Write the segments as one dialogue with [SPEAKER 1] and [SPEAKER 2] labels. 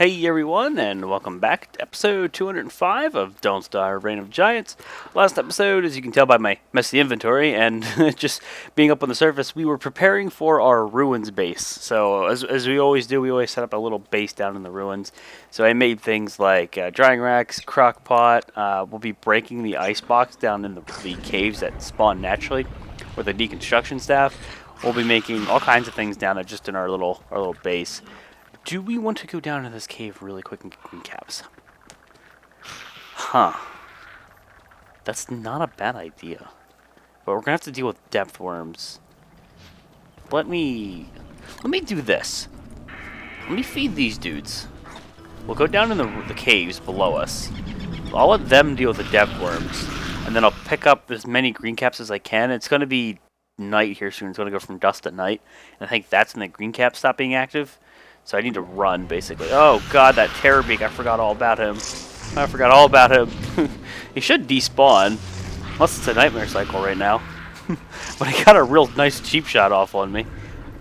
[SPEAKER 1] Hey everyone, and welcome back to episode 205 of Don't Starve Reign of Giants. Last episode, as you can tell by my messy inventory and just being up on the surface, we were preparing for our ruins base. So as we always do, we always set up a little base down in the ruins. So I made things like drying racks, crock pot. We'll be breaking the ice box down in the caves that spawn naturally with a deconstruction staff. We'll be making all kinds of things down there just in our little base. Do we want to go down to this cave really quick and get green caps? Huh. That's not a bad idea. But we're going to have to deal with depth worms. Let me do this. Let me feed these dudes. We'll go down in the caves below us. I'll let them deal with the depth worms. And then I'll pick up as many green caps as I can. It's going to be night here soon. It's going to go from dusk to night. And I think that's when the green caps stop being active. So I need to run, basically. Oh, God, that terror beak. I forgot all about him. He should despawn. Unless it's a nightmare cycle right now. But he got a real nice cheap shot off on me.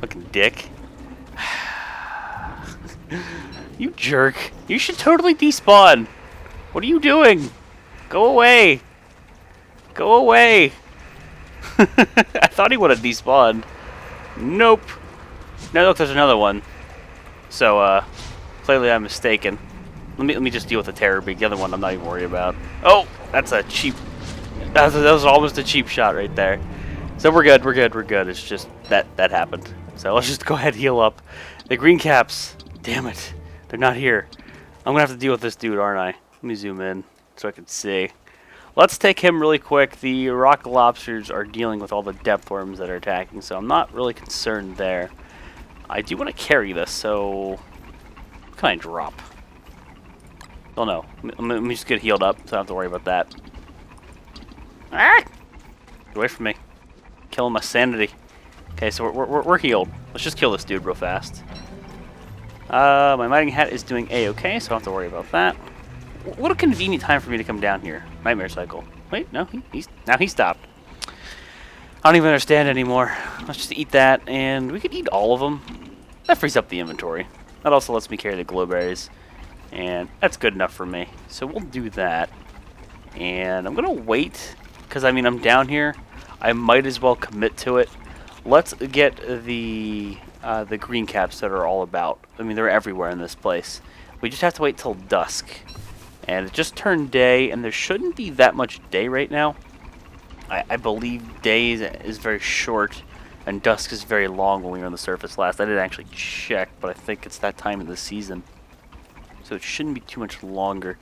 [SPEAKER 1] Fucking dick. You jerk. You should totally despawn. What are you doing? Go away. Go away. I thought he would have despawned. Nope. Now look, there's another one. So, clearly I'm mistaken. Let me just deal with the terror beak. The other one I'm not even worried about. Oh, that's a cheap... That was almost a cheap shot right there. So we're good. It's just that happened. So let's just go ahead and heal up. The green caps. Damn it. They're not here. I'm going to have to deal with this dude, aren't I? Let me zoom in so I can see. Let's take him really quick. The rock lobsters are dealing with all the depth worms that are attacking, so I'm not really concerned there. I do want to carry this, so what can I drop? Oh no, let me just get healed up, so I don't have to worry about that. Ah! Get away from me. Killing my sanity. Okay, so we're healed. Let's just kill this dude real fast. My mining hat is doing A-okay, so I don't have to worry about that. What a convenient time for me to come down here. Nightmare cycle. Wait, no, he stopped. I don't even understand anymore. Let's just eat that, and we could eat all of them. That frees up the inventory. That also lets me carry the glowberries, and that's good enough for me. So we'll do that, and I'm gonna wait because I mean I'm down here. I might as well commit to it. Let's get the green caps that are all about. I mean they're everywhere in this place. We just have to wait till dusk, and it just turned day, and there shouldn't be that much day right now. I believe day is very short, and dusk is very long when we were on the surface last. I didn't actually check, but I think it's that time of the season. So it shouldn't be too much longer.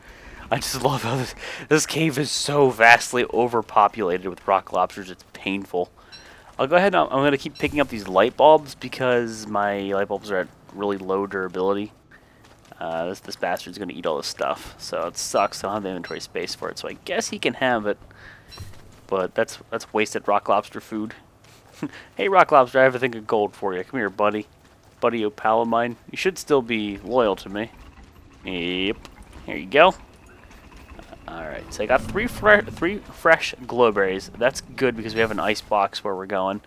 [SPEAKER 1] I just love how this cave is so vastly overpopulated with rock lobsters. It's painful. I'll go ahead and I'm going to keep picking up these light bulbs because my light bulbs are at really low durability. This bastard's going to eat all this stuff. So it sucks. I don't have the inventory space for it. So I guess he can have it. But that's wasted rock lobster food. Hey, rock lobster, I have a thing of gold for you. Come here, buddy. Buddy, oh pal of mine. You should still be loyal to me. Yep. Here you go. Alright, so I got three fresh glowberries. That's good because we have an ice box where we're going.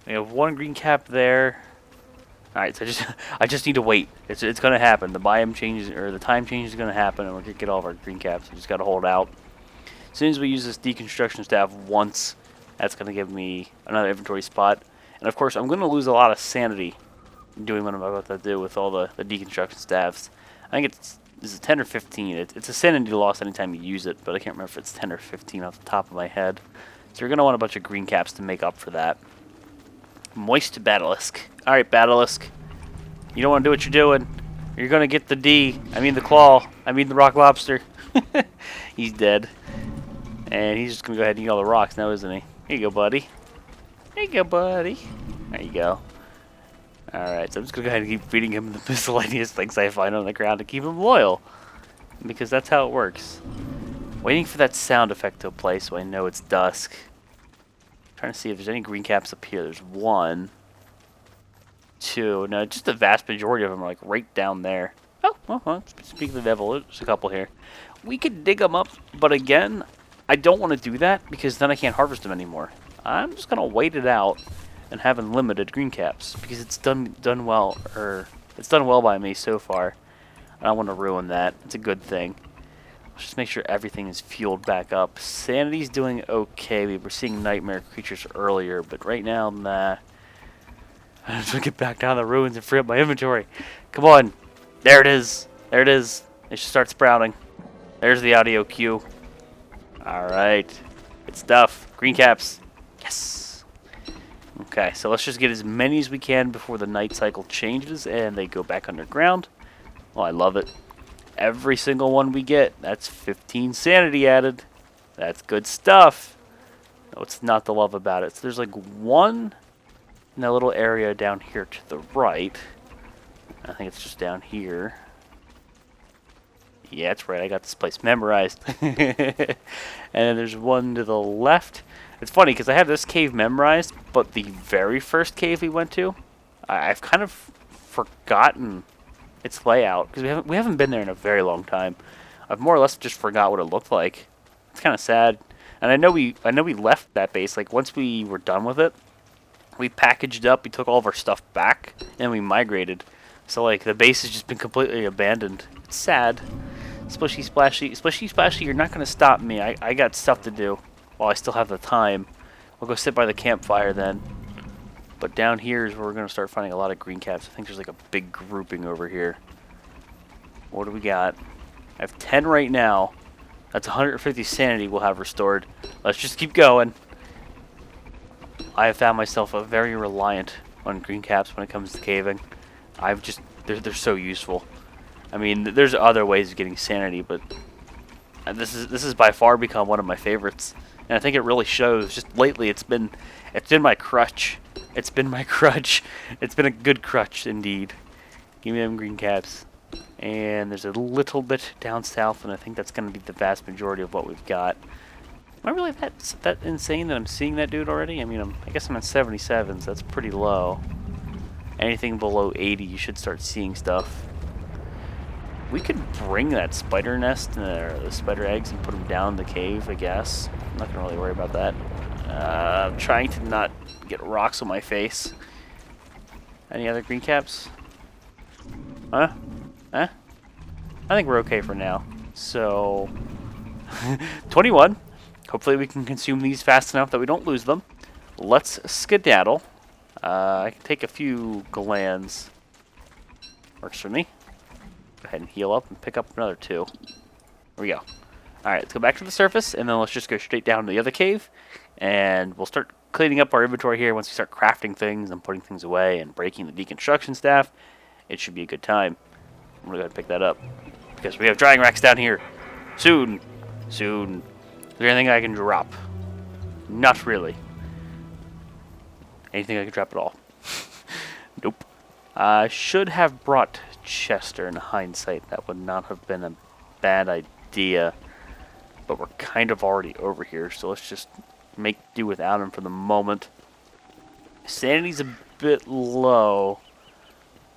[SPEAKER 1] We have one green cap there. Alright, so I just need to wait. It's going to happen. The biome changes, or the time change is going to happen, and we're going to get all of our green caps. We just got to hold out. As soon as we use this deconstruction staff once, that's going to give me another inventory spot. And of course, I'm going to lose a lot of sanity doing what I'm about to do with all the deconstruction staffs. I think it's 10 or 15. It's a sanity loss anytime you use it, but I can't remember if it's 10 or 15 off the top of my head. So you're going to want a bunch of green caps to make up for that. Moist Basilisk. Alright, Basilisk. You don't want to do what you're doing. You're going to get the D. I mean the claw. I mean the rock lobster. He's dead. And he's just going to go ahead and eat all the rocks now, isn't he? Here you go, buddy. Here you go, buddy. There you go. Alright, so I'm just going to go ahead and keep feeding him the miscellaneous things I find on the ground to keep him loyal. Because that's how it works. Waiting for that sound effect to play so I know it's dusk. Trying to see if there's any green caps up here. There's one. Two. No, just the vast majority of them are like right down there. Oh, well, speaking of the devil, there's a couple here. We could dig them up, but again, I don't want to do that because then I can't harvest them anymore. I'm just gonna wait it out and have unlimited green caps because it's done well, or it's done well by me so far. I don't want to ruin that. It's a good thing. Let's just make sure everything is fueled back up. Sanity's doing okay. We were seeing nightmare creatures earlier, but right now, nah. I just want to get back down the ruins and free up my inventory. Come on. There it is. There it is. It should start sprouting. There's the audio cue. Alright. Good stuff. Green caps. Yes. Okay, so let's just get as many as we can before the night cycle changes and they go back underground. Oh, I love it. Every single one we get, that's 15 sanity added. That's good stuff. No, it's not the love about it. So there's like one in that little area down here to the right. I think it's just down here. Yeah, that's right. I got this place memorized. And then there's one to the left. It's funny because I have this cave memorized, but the very first cave we went to, I've kind of forgotten its layout because we haven't been there in a very long time. I've more or less just forgot what it looked like. It's kind of sad. And I know we left that base like once we were done with it. We packaged up, we took all of our stuff back, and we migrated. So like the base has just been completely abandoned. It's sad. Splishy Splashy, you're not gonna stop me. I got stuff to do while I still have the time. We'll go sit by the campfire then. But down here is where we're going to start finding a lot of green caps. I think there's like a big grouping over here. What do we got? I have 10 right now. That's 150 sanity we'll have restored. Let's just keep going. I have found myself very reliant on green caps when it comes to caving. They're so useful. I mean, there's other ways of getting sanity, but this has by far become one of my favorites. And I think it really shows. Just lately, it's been my crutch. It's been my crutch. It's been a good crutch indeed. Give me them green caps. And there's a little bit down south, and I think that's going to be the vast majority of what we've got. Am I really that insane that I'm seeing that dude already? I mean, I guess I'm at 77, so that's pretty low. Anything below 80, you should start seeing stuff. We could bring that spider nest, or the spider eggs, and put them down the cave, I guess. I'm not going to really worry about that. I'm trying to not get rocks on my face. Any other green caps? Huh? Huh? I think we're okay for now. So, 21. Hopefully we can consume these fast enough that we don't lose them. Let's skedaddle. I can take a few glands. Works for me. Go ahead and heal up and pick up another 2. Here we go. Alright, let's go back to the surface, and then let's just go straight down to the other cave. And we'll start cleaning up our inventory here once we start crafting things and putting things away and breaking the deconstruction staff. It should be a good time. I'm going to go ahead and pick that up. Because we have drying racks down here. Soon. Soon. Is there anything I can drop? Not really. Anything I can drop at all? Nope. I should have brought Chester in hindsight. That would not have been a bad idea. But we're kind of already over here, so let's just make do without him for the moment. Sanity's a bit low.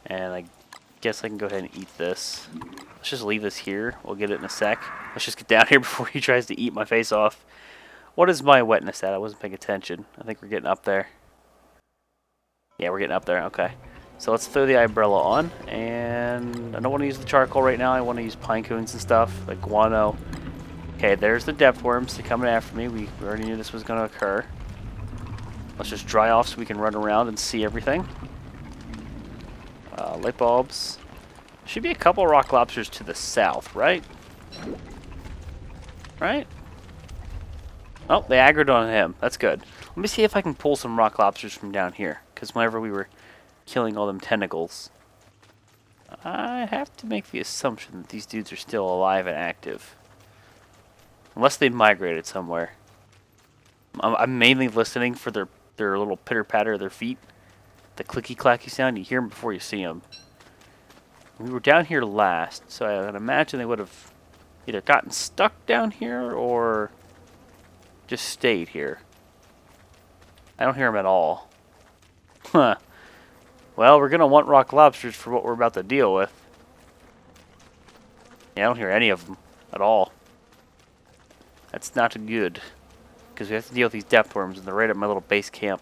[SPEAKER 1] And I guess I can go ahead and eat this. Let's just leave this here. We'll get it in a sec. Let's just get down here before he tries to eat my face off. What is my wetness at? I wasn't paying attention. I think we're getting up there. Yeah, we're getting up there. Okay. So let's throw the umbrella on. And I don't want to use the charcoal right now. I want to use pine cones and stuff, like guano. Okay, there's the depth worms. They're coming after me. We already knew this was going to occur. Let's just dry off so we can run around and see everything. Light bulbs. Should be a couple rock lobsters to the south, right? Right? Oh, they aggroed on him. That's good. Let me see if I can pull some rock lobsters from down here. Because whenever we were killing all them tentacles, I have to make the assumption that these dudes are still alive and active. Unless they migrated somewhere. I'm mainly listening for their little pitter-patter of their feet. The clicky-clacky sound. You hear them before you see them. We were down here last, so I would imagine they would have either gotten stuck down here or just stayed here. I don't hear them at all. Huh. Well, we're going to want rock lobsters for what we're about to deal with. Yeah, I don't hear any of them at all. That's not good. Because we have to deal with these depth worms, and they're right at my little base camp.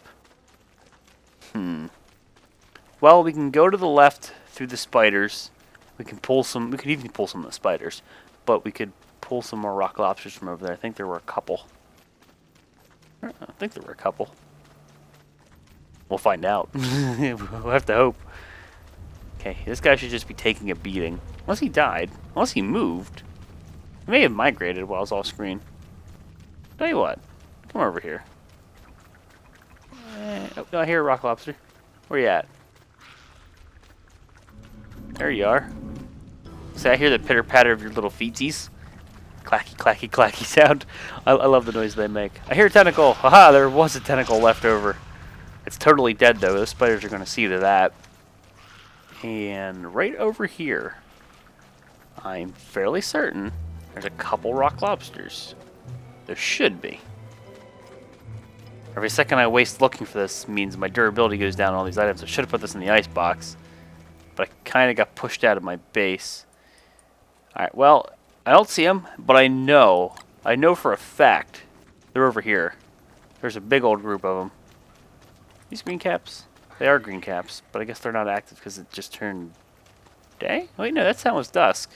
[SPEAKER 1] Well, we can go to the left through the spiders, We can pull some. We could even pull some of the spiders, but we could pull some more rock lobsters from over there. I think there were a couple. I think there were a couple. We'll find out. We'll have to hope. Okay, this guy should just be taking a beating. Unless he died. Unless he moved. He may have migrated while I was off screen. Tell you what. Come over here. Oh, no, I hear a rock lobster. Where you at? There you are. See, I hear the pitter-patter of your little feetsies. Clacky, clacky, clacky sound. I love the noise they make. I hear a tentacle. Haha, there was a tentacle left over. It's totally dead, though. Those spiders are going to see to that. And right over here, I'm fairly certain there's a couple rock lobsters. There should be. Every second I waste looking for this means my durability goes down on all these items. I should have put this in the ice box, but I kind of got pushed out of my base. Alright, well, I don't see them, but I know for a fact they're over here. There's a big old group of them. These green caps? They are green caps, but I guess they're not active because it just turned day? Wait, no, that's almost dusk.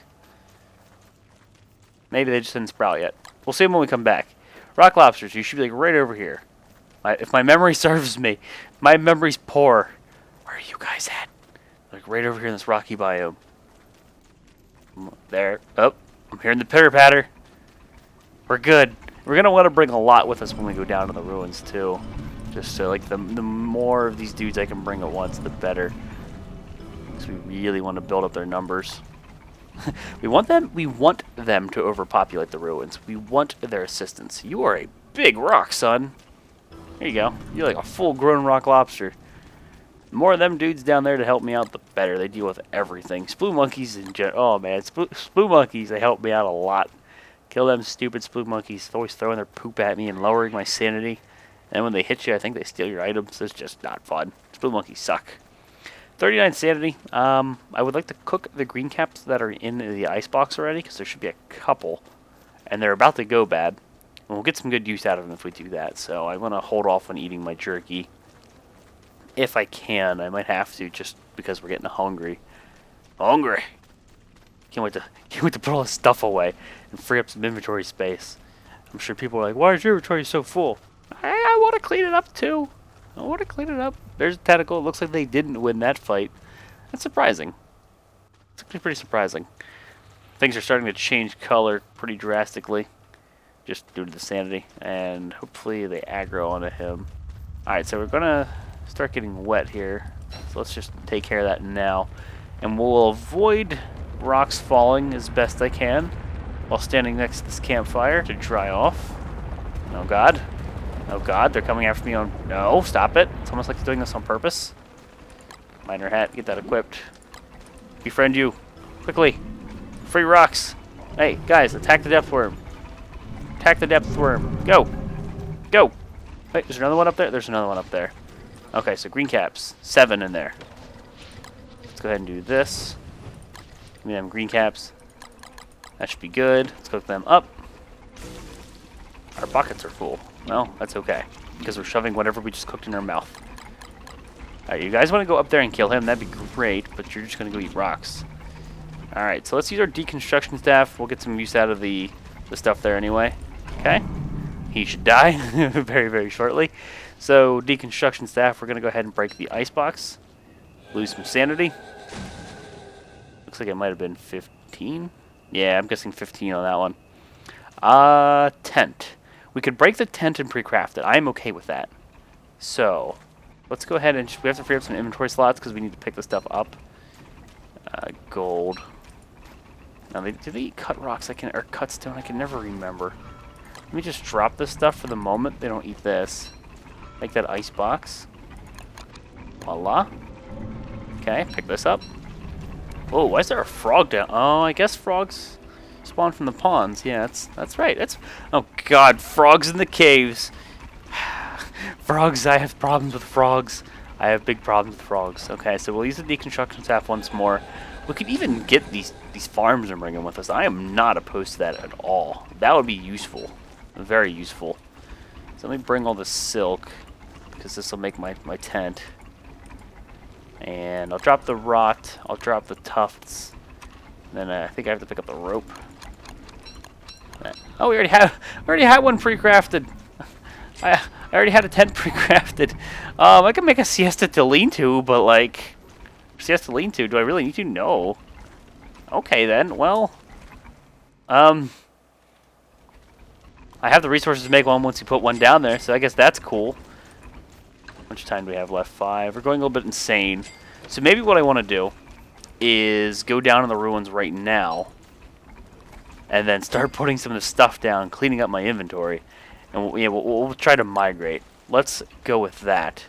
[SPEAKER 1] Maybe they just didn't sprout yet. We'll see them when we come back. Rock lobsters, you should be like right over here. If my memory serves me, my memory's poor. Where are you guys at? Like right over here in this rocky biome. There. Oh, I'm hearing the pitter patter. We're good. We're gonna want to bring a lot with us when we go down to the ruins too. Just so like the more of these dudes I can bring at once, the better. Because we really want to build up their numbers. we want them to overpopulate the ruins. We want their assistance. You are a big rock, son. There you go. You're like a full-grown rock lobster. The more of them dudes down there to help me out, the better. They deal with everything. Splue monkeys in general. Oh man, splue monkeys. They help me out a lot. Kill them stupid splue monkeys. Always throwing their poop at me and lowering my sanity. And when they hit you, I think they steal your items. It's just not fun. Splue monkeys suck. 39 sanity. I would like to cook the green caps that are in the icebox already, because there should be a couple. And they're about to go bad. And we'll get some good use out of them if we do that. So I want to hold off on eating my jerky. If I can. I might have to, just because we're getting hungry. Hungry! Can't wait to put all this stuff away and free up some inventory space. I'm sure people are like, why is your inventory so full? I want to clean it up too. I want to clean it up. There's a tentacle. It looks like they didn't win that fight. That's surprising. It's actually pretty surprising. Things are starting to change color pretty drastically. Just due to the sanity. And hopefully they aggro onto him. Alright, so we're going to start getting wet here. So let's just take care of that now. And we'll avoid rocks falling as best I can while standing next to this campfire to dry off. Oh god. Oh god, they're coming after me on... No, stop it. It's almost like they're doing this on purpose. Miner hat, get that equipped. Befriend you. Quickly. Free rocks. Hey, guys, attack the depth worm. Attack the depth worm. Go. Go. Wait, there's another one up there? There's another one up there. Okay, so green caps. 7 in there. Let's go ahead and do this. Give me them green caps. That should be good. Let's cook them up. Our buckets are full. Well, that's okay. Because we're shoving whatever we just cooked in our mouth. Alright, you guys want to go up there and kill him? That'd be great, but you're just going to go eat rocks. Alright, so let's use our deconstruction staff. We'll get some use out of the stuff there anyway. Okay? He should die very, very shortly. So, deconstruction staff, we're going to go ahead and break the icebox. Lose some sanity. Looks like it might have been 15. Yeah, I'm guessing 15 on that one. Tent. We could break the tent and pre-craft it. I'm okay with that. So, let's go ahead and we have to free up some inventory slots because we need to pick the stuff up. Gold. Now, do they eat cut rocks? Or cut stone? I can never remember. Let me just drop this stuff for the moment. They don't eat this. Make that ice box. Voila. Okay, pick this up. Oh, why is there a frog down? Oh, I guess frogs spawn from the ponds. Yeah, that's right. Oh god, frogs in the caves. Frogs, I have problems with frogs. I have big problems with frogs. Okay, so we'll use the deconstruction staff once more. We could even get these farms and bring them with us. I am not opposed to that at all. That would be useful. Very useful. So let me bring all the silk, because this will make my tent. And I'll drop the rot. I'll drop the tufts. Then I think I have to pick up the rope. Oh, we already had one pre-crafted. I already had a tent pre-crafted. I can make a siesta to lean to, but like, siesta lean to. Do I really need to? No. Okay then. Well, I have the resources to make one once you put one down there, so I guess that's cool. How much time do we have left? 5. We're going a little bit insane. So maybe what I want to do is go down in the ruins right now, and then start putting some of the stuff down, cleaning up my inventory, and we'll try to migrate. Let's go with that.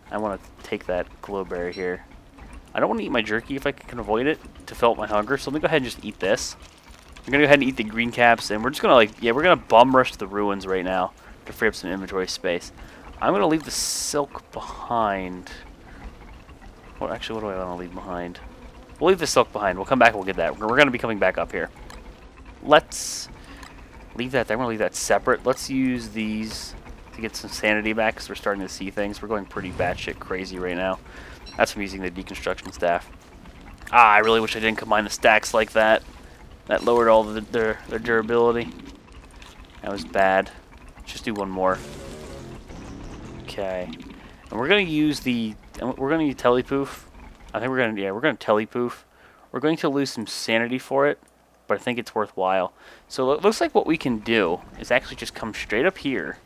[SPEAKER 1] I want to take that glowberry here. I don't want to eat my jerky if I can avoid it to fill up my hunger, so let me go ahead and just eat this. I'm going to go ahead and eat the green caps, and we're just going to, we're going to bum rush the ruins right now to free up some inventory space. I'm going to leave the silk behind. Well, actually, what do I want to leave behind? We'll leave the silk behind. We'll come back and we'll get that. We're going to be coming back up here. Let's leave that there. I'm going to leave that separate. Let's use these to get some sanity back because we're starting to see things. We're going pretty batshit crazy right now. That's from using the deconstruction staff. I really wish I didn't combine the stacks like that. That lowered all their durability. That was bad. Let's just do one more. Okay. And we're going to use we're going to use telepoof. I think we're going to telepoof. We're going to lose some sanity for it, but I think it's worthwhile. So it looks like what we can do is actually just come straight up here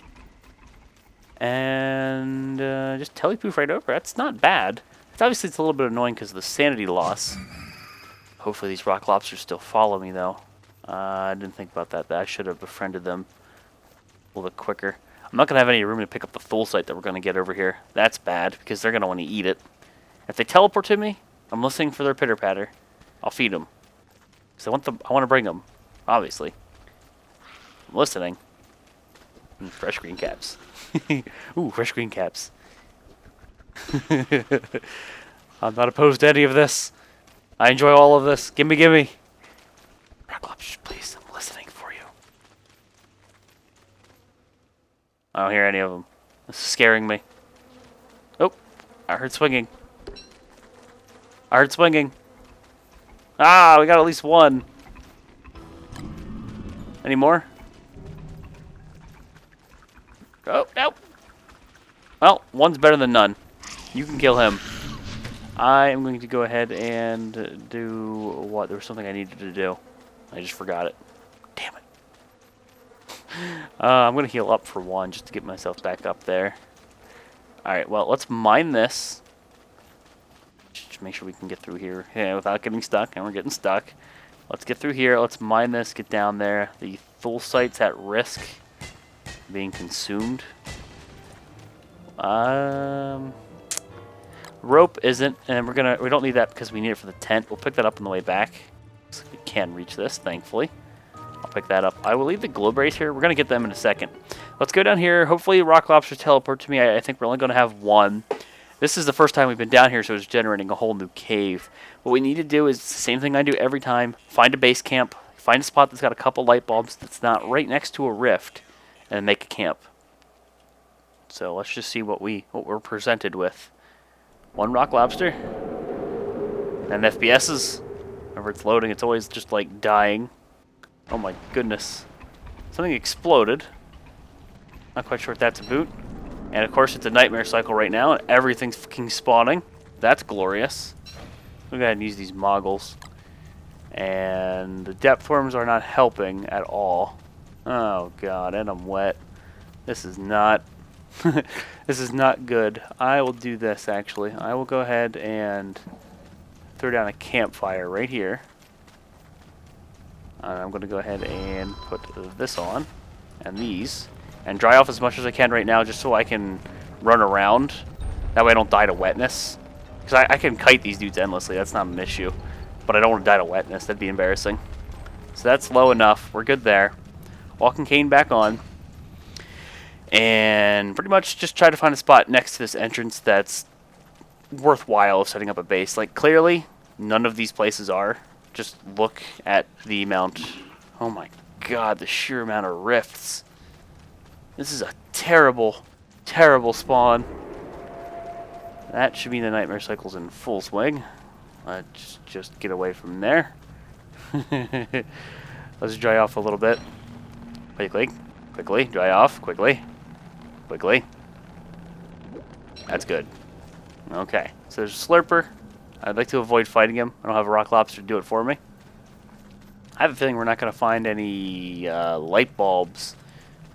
[SPEAKER 1] and just telepoof right over. That's not bad. It's a little bit annoying because of the sanity loss. Hopefully these rock lobsters still follow me though. I didn't think about that. I should have befriended them a little bit quicker. I'm not going to have any room to pick up the full site that we're going to get over here. That's bad because they're going to want to eat it. If they teleport to me, I'm listening for their pitter patter. I'll feed them. Because I want to bring them, obviously. I'm listening. Fresh green caps. Ooh, fresh green caps. I'm not opposed to any of this. I enjoy all of this. Gimme. Rock lobsters, please. I'm listening for you. I don't hear any of them. This is scaring me. Oh, I heard swinging. Ah, we got at least one. Any more? Oh, no. Well, one's better than none. You can kill him. I am going to go ahead and do what? There was something I needed to do. I just forgot it. Damn it. I'm going to heal up for one just to get myself back up there. Alright, well, let's mine this. Just make sure we can get through here without getting stuck. And we're getting stuck. Let's get through here. Let's mine this, get down there. The full site's at risk of being consumed. Rope isn't, and we don't need that because we need it for the tent. We'll pick that up on the way back. So we can reach this, thankfully. I'll pick that up. I will leave the glowberries here. We're going to get them in a second. Let's go down here. Hopefully rock lobsters teleport to me. I think we're only going to have one. This is the first time we've been down here, so it's generating a whole new cave. What we need to do is the same thing I do every time. Find a base camp. Find a spot that's got a couple light bulbs that's not right next to a rift, and make a camp. So let's just see what we're presented with. One rock lobster. And FPSs. Whenever it's loading, it's always just like dying. Oh my goodness. Something exploded. Not quite sure if that's a boot. And of course it's a nightmare cycle right now and everything's fucking spawning. That's glorious. We'll go ahead and use these moggles. And the depth worms are not helping at all. Oh god, and I'm wet. This is not this is not good. I will do this actually. I will go ahead and throw down a campfire right here. I'm going to go ahead and put this on and these and dry off as much as I can right now just so I can run around. That way I don't die to wetness. Because I can kite these dudes endlessly. That's not an issue. But I don't want to die to wetness. That'd be embarrassing. So that's low enough. We're good there. Walking cane back on. And pretty much just try to find a spot next to this entrance that's worthwhile of setting up a base. Like, clearly, none of these places are. Just look at the amount. Oh my god, the sheer amount of rifts. This is a terrible, terrible spawn. That should be the nightmare cycles in full swing. Let's just get away from there. Let's dry off a little bit. Quickly. Quickly. Dry off. Quickly. Quickly. That's good. Okay. So there's a slurper. I'd like to avoid fighting him. I don't have a rock lobster to do it for me. I have a feeling we're not going to find any light bulbs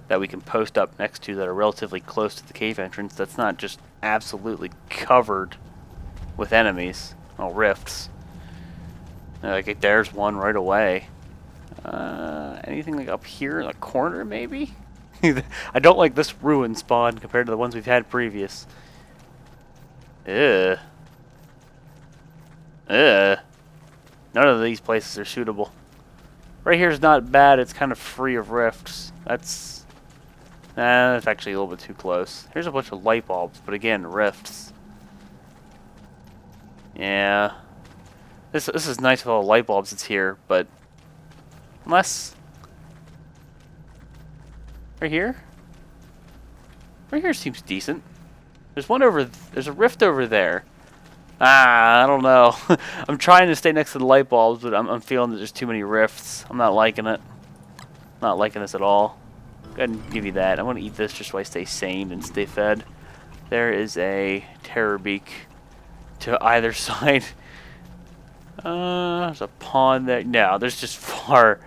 [SPEAKER 1] that we can post up next to that are relatively close to the cave entrance. That's not just absolutely covered with enemies. Oh, rifts. Like, there's one right away. Anything like up here in the corner, maybe? I don't like this ruin spawn compared to the ones we've had previous. Ugh. Ugh. None of these places are suitable. Right here is not bad. It's kind of free of rifts. That's actually a little bit too close. Here's a bunch of light bulbs, but again, rifts. Yeah. This is nice with all the light bulbs that's here, but unless right here seems decent. There's one over. There's a rift over there. I don't know. I'm trying to stay next to the light bulbs, but I'm feeling that there's too many rifts. I'm not liking it. Not liking this at all. Go ahead and give you that. I want to eat this just so I stay sane and stay fed. There is a terror beak to either side. There's a pond there. No, there's just far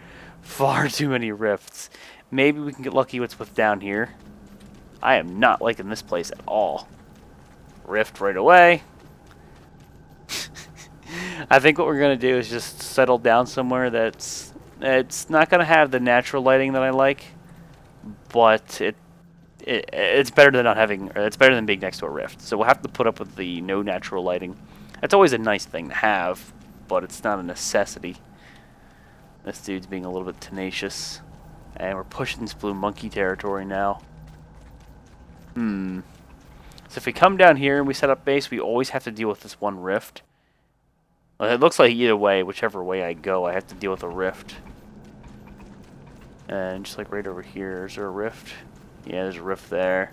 [SPEAKER 1] too many rifts. Maybe we can get lucky what's down here. I am not liking this place at all. Rift right away. I think what we're going to do is just settle down somewhere it's not going to have the natural lighting that I like, but it's better than not having, or it's better than being next to a rift. So we'll have to put up with the no natural lighting. That's always a nice thing to have, but it's not a necessity. This dude's being a little bit tenacious, and we're pushing this blue monkey territory now. So if we come down here and we set up base, we always have to deal with this one rift. Well, it looks like either way, whichever way I go, I have to deal with a rift. And just like right over here, is there a rift? Yeah, there's a rift there.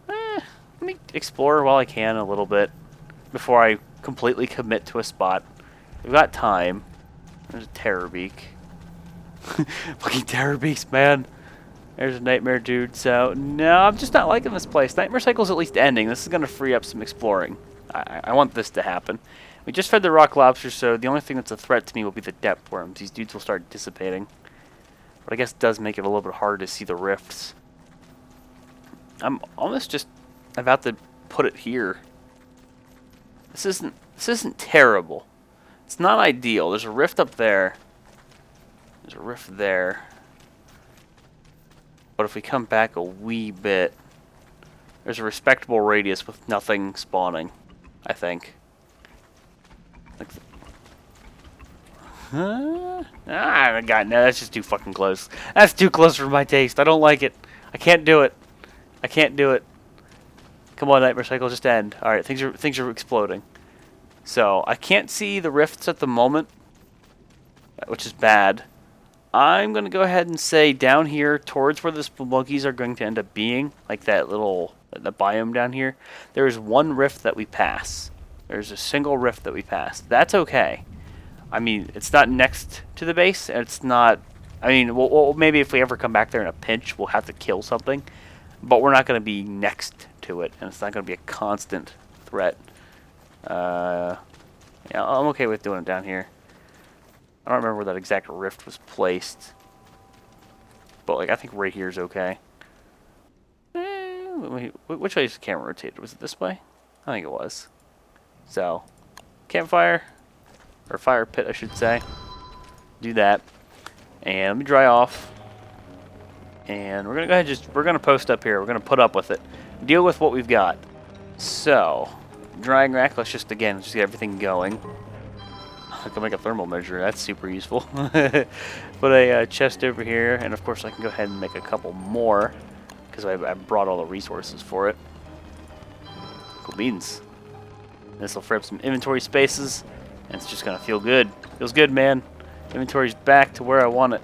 [SPEAKER 1] Let me explore while I can a little bit before I completely commit to a spot. We've got time. There's a terror beak. Fucking terror beaks, man. There's a nightmare dude. So, no, I'm just not liking this place. Nightmare Cycle's at least ending. This is going to free up some exploring. I want this to happen. We just fed the rock lobster, so the only thing that's a threat to me will be the depth worms. These dudes will start dissipating. But I guess it does make it a little bit harder to see the rifts. I'm almost just about to put it here. This isn't terrible. It's not ideal. There's a rift up there. There's a rift there. But if we come back a wee bit, there's a respectable radius with nothing spawning, I think. No, that's just too fucking close. That's too close for my taste. I don't like it. I can't do it. I can't do it. Come on, Nightmare Cycle, just end. All right, things are exploding. So I can't see the rifts at the moment, which is bad. I'm gonna go ahead and say down here, towards where the monkeys are going to end up being, like that little the biome down here. There is one rift that we pass. There's a single rift that we pass. That's okay. I mean, it's not next to the base, and it's not. I mean, we'll maybe if we ever come back there in a pinch, we'll have to kill something, but we're not going to be next to it, and it's not going to be a constant threat. Yeah, I'm okay with doing it down here. I don't remember where that exact rift was placed, but like I think right here is okay. Which way is the camera rotated? Was it this way? I think it was. So, campfire, or fire pit, I should say. Do that, and let me dry off. And we're gonna go ahead we're gonna post up here. We're gonna put up with it, deal with what we've got. So, drying rack. Let's just get everything going. I can make a thermal measure. That's super useful. Put a chest over here, and of course I can go ahead and make a couple more because I brought all the resources for it. Cool beans. This will free up some inventory spaces, and it's just gonna feel good. Feels good, man. Inventory's back to where I want it.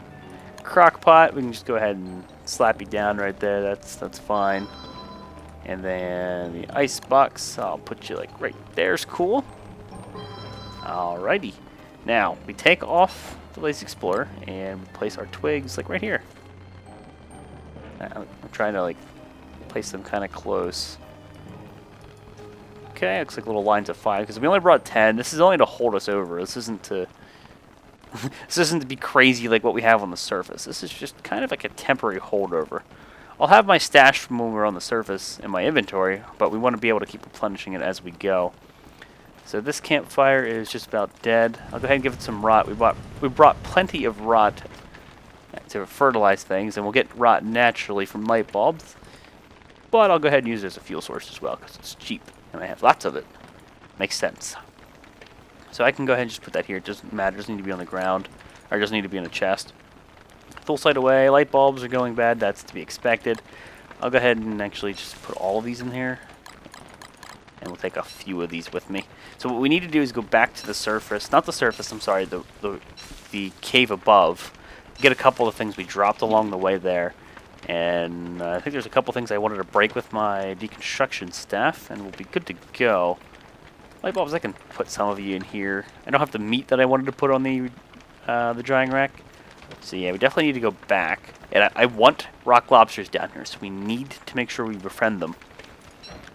[SPEAKER 1] Crock pot, we can just go ahead and slap you down right there. That's fine. And then the ice box, I'll put you like right there's cool. Alrighty. Now, we take off the Lazy Explorer and we place our twigs like right here. I'm trying to like place them kind of close. Okay, looks like little lines of 5 because we only brought 10. This is only to hold us over. This isn't to this isn't to be crazy like what we have on the surface. This is just kind of like a temporary holdover. I'll have my stash from when we're on the surface in my inventory, but we want to be able to keep replenishing it as we go. So this campfire is just about dead. I'll go ahead and give it some rot. We brought plenty of rot to fertilize things, and we'll get rot naturally from light bulbs. But I'll go ahead and use it as a fuel source as well because it's cheap and I have lots of it. Makes sense. So I can go ahead and just put that here. It doesn't matter. It doesn't need to be on the ground, or it doesn't need to be in a chest. Full sight away. Light bulbs are going bad. That's to be expected. I'll go ahead and actually just put all of these in here. And we'll take a few of these with me. So what we need to do is go back to the surface. Not the surface, I'm sorry. The cave above. Get a couple of things we dropped along the way there. And I think there's a couple things I wanted to break with my deconstruction staff. And we'll be good to go. Light bulbs, I can put some of you in here. I don't have the meat that I wanted to put on the drying rack. So yeah, we definitely need to go back. And I want rock lobsters down here, so we need to make sure we befriend them.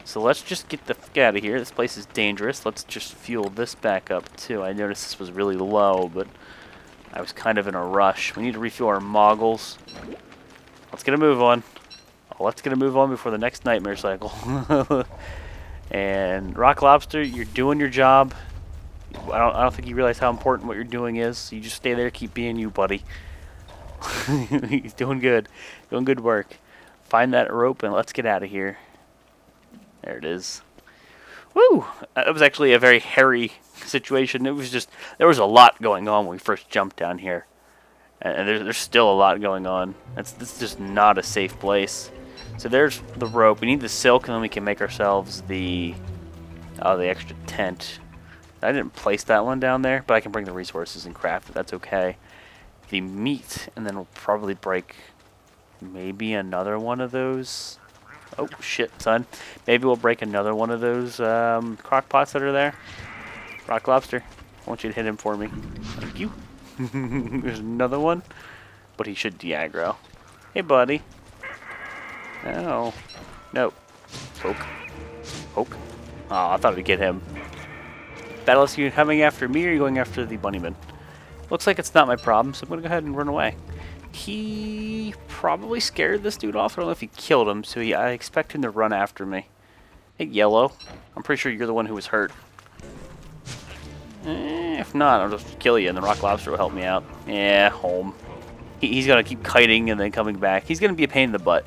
[SPEAKER 1] So let's just get the fuck out of here. This place is dangerous. Let's just fuel this back up too. I noticed this was really low, but I was kind of in a rush. We need to refuel our moggles. Let's get a move on. Let's get a move on before the next nightmare cycle. And rock lobster, you're doing your job. I don't think you realize how important what you're doing is. So you just stay there, keep being you, buddy. He's doing good. Doing good work. Find that rope and let's get out of here. There it is. Woo! That was actually a very hairy situation. It was just, there was a lot going on when we first jumped down here. And there's still a lot going on. This is just not a safe place. So there's the rope. We need the silk and then we can make ourselves the extra tent. I didn't place that one down there, but I can bring the resources and craft it. That's okay. The meat, and then we'll probably break maybe another one of those. Oh, shit, son. Maybe we'll break another one of those crock pots that are there. Rock lobster, I want you to hit him for me. Thank you. There's another one, but he should de-aggro. Hey, buddy. No. Nope. Poke. Poke. Oh, I thought I'd get him. Battleless, you coming after me or are you going after the bunnyman? Looks like it's not my problem, so I'm going to go ahead and run away. He probably scared this dude off. I don't know if he killed him, so I expect him to run after me. Hey, Yellow. I'm pretty sure you're the one who was hurt. If not, I'll just kill you and the rock lobster will help me out. Yeah, home. He's going to keep kiting and then coming back. He's going to be a pain in the butt.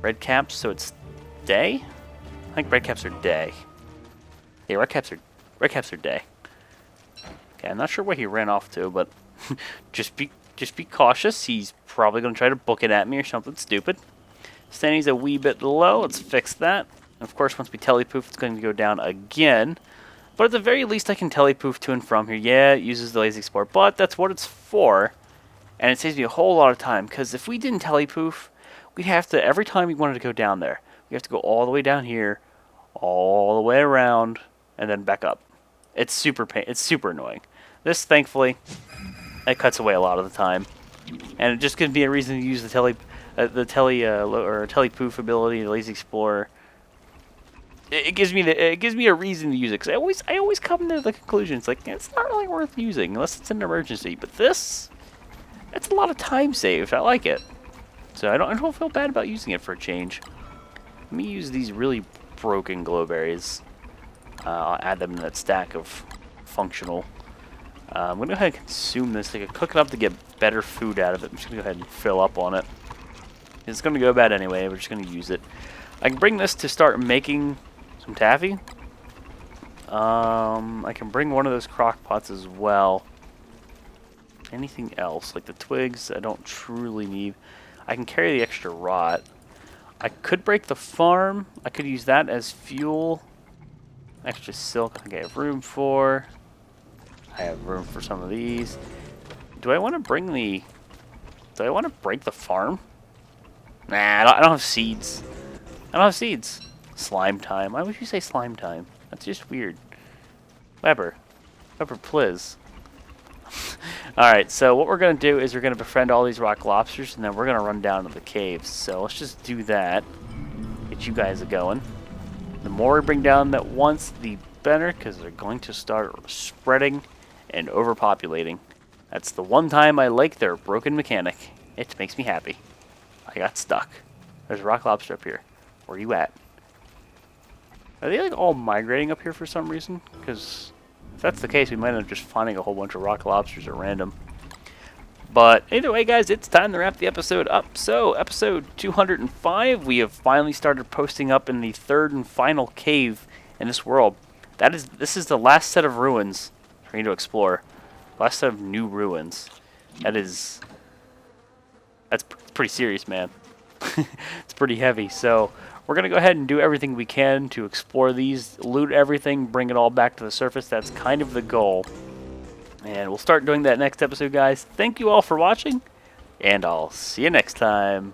[SPEAKER 1] Red caps, so it's day? I think red caps are day. Yeah, red caps are day. Okay, I'm not sure where he ran off to, but just be cautious. He's probably going to try to book it at me or something stupid. Standing's a wee bit low. Let's fix that. And of course, once we telepoof, it's going to go down again. But at the very least, I can telepoof to and from here. Yeah, it uses the Lazy Explorer, but that's what it's for. And it saves me a whole lot of time, because if we didn't telepoof, we'd have to, every time we wanted to go down there, we have to go all the way down here, all the way around, and then back up. It's super annoying. This, thankfully, it cuts away a lot of the time, and it just could be a reason to use the telepoof ability, the Lazy Explorer. It gives me a reason to use it, because I always come to the conclusion it's like it's not really worth using unless it's an emergency. But this, it's a lot of time saved. I like it, so I don't feel bad about using it for a change. Let me use these really broken glowberries. I'll add them to that stack of functional. I'm going to go ahead and consume this. I can cook it up to get better food out of it. I'm just going to go ahead and fill up on it. It's going to go bad anyway. We're just going to use it. I can bring this to start making some taffy. I can bring one of those crock pots as well. Anything else? Like the twigs, I don't truly need. I can carry the extra rot. I could break the farm. I could use that as fuel. Extra silk I think I have room for. I have room for some of these. Do I want to bring the... Do I want to break the farm? Nah, I don't have seeds. I don't have seeds. Slime time. Why would you say slime time? That's just weird. Weber. Upper Pliz. Alright, so what we're going to do is we're going to befriend all these rock lobsters, and then we're going to run down to the caves. So let's just do that. Get you guys going. The more we bring down at once, the better, because they're going to start spreading and overpopulating. That's the one time I like their broken mechanic. It makes me happy. I got stuck. There's a rock lobster up here. Where are you at? Are they like all migrating up here for some reason? Because if that's the case, we might end up just finding a whole bunch of rock lobsters at random. But either way, guys, it's time to wrap the episode up. So, episode 205, we have finally started posting up in the third and final cave in this world. This is the last set of ruins for you to explore. Last set of new ruins. That's pretty serious, man. It's pretty heavy. So, we're going to go ahead and do everything we can to explore these, loot everything, bring it all back to the surface. That's kind of the goal. And we'll start doing that next episode, guys. Thank you all for watching, and I'll see you next time.